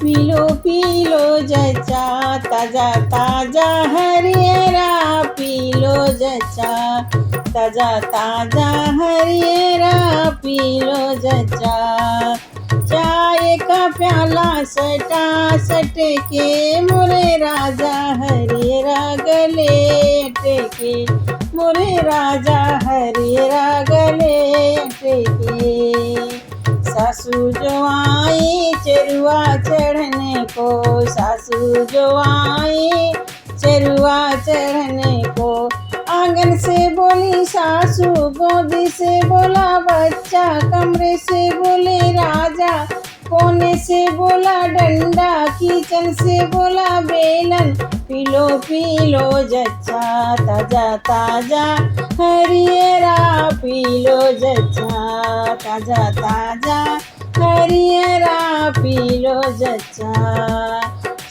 P low जचा ताजा ताजा हरियरा, P low जचा ताजा ताजा हरियरा, पी लो जचा। चाय का प्याला सटा सट के मोरे राजा हरियरा गले टेके, मोरे राजा हरियरा गले टेके। सासू जो आई चरुआ चढ़ने को, सासू जो आई चरुआ चढ़ने को। आंगन से बोली सासू, गोदी से बोला बच्चा, कमरे से बोले राजा, कोने से बोला डंडा, किचन से बोला बेलन। पी लो जच्चा ताजा ताजा हरियरा, पी लो जच्चा ताजा ताजा हरियरा, पी लो जच्चा।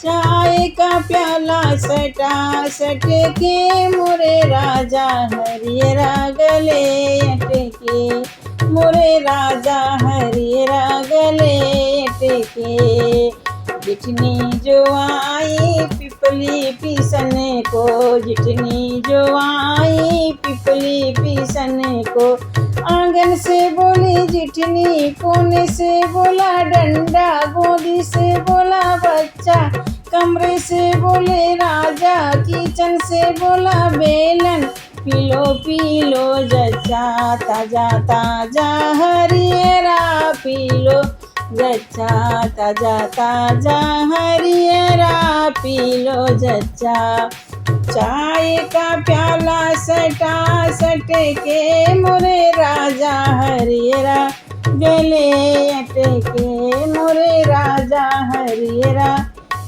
चाय का प्याला सटा सट के मोरे राजा हरियरा गले अटके, मोरे राजा हरियरा गले अटके। जितनी जो आई पिपली पीसने को, जितनी जो आई पिपली पीसने को। आंगन से बोली जितनी, कोने से बोला डंडा, गोदी से बोला बच्चा, कमरे से बोले राजा, किचन से बोला बेलन। पी लो जच्चा ताजा ताजा हरियरा, पी लो जच्चा ताजा ताजा हरियरा, पी लो जच्चा। चाय का प्याला सटा सट के मोरे राजा हरियरा गले अटके, मोरे राजा हरियरा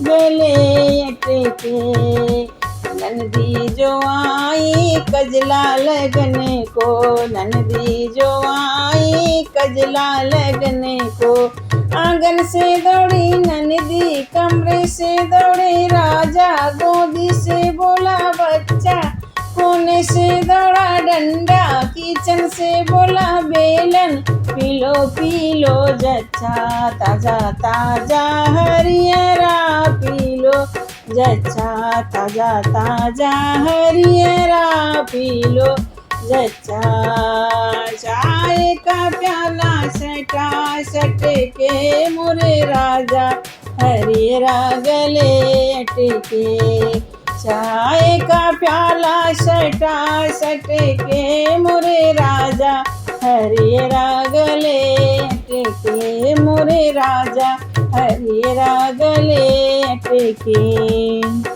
गले अटके। नंदी जो आई कजला लगने को, नंदी जो आई कजला लगने को। आंगन से दौड़ी नंदी, कमरे से दौड़े राजा, गोदी से बोला बच्चा, कोने से दौड़ा डंडा, किचन से बोला बेलन। पी लो जच्चा ताजा ताजा हरियरा, पी लो जच्चा ताजा ताजा हरियरा, पी लो जच्चा। चाय का प्याला सटा सट के मोरे राजा हरियरा गले अटके। चाय का प्याला सटा सट के मोरे राजा हरियरा गले अटके, मोरे राजा हरियरा गले अटके।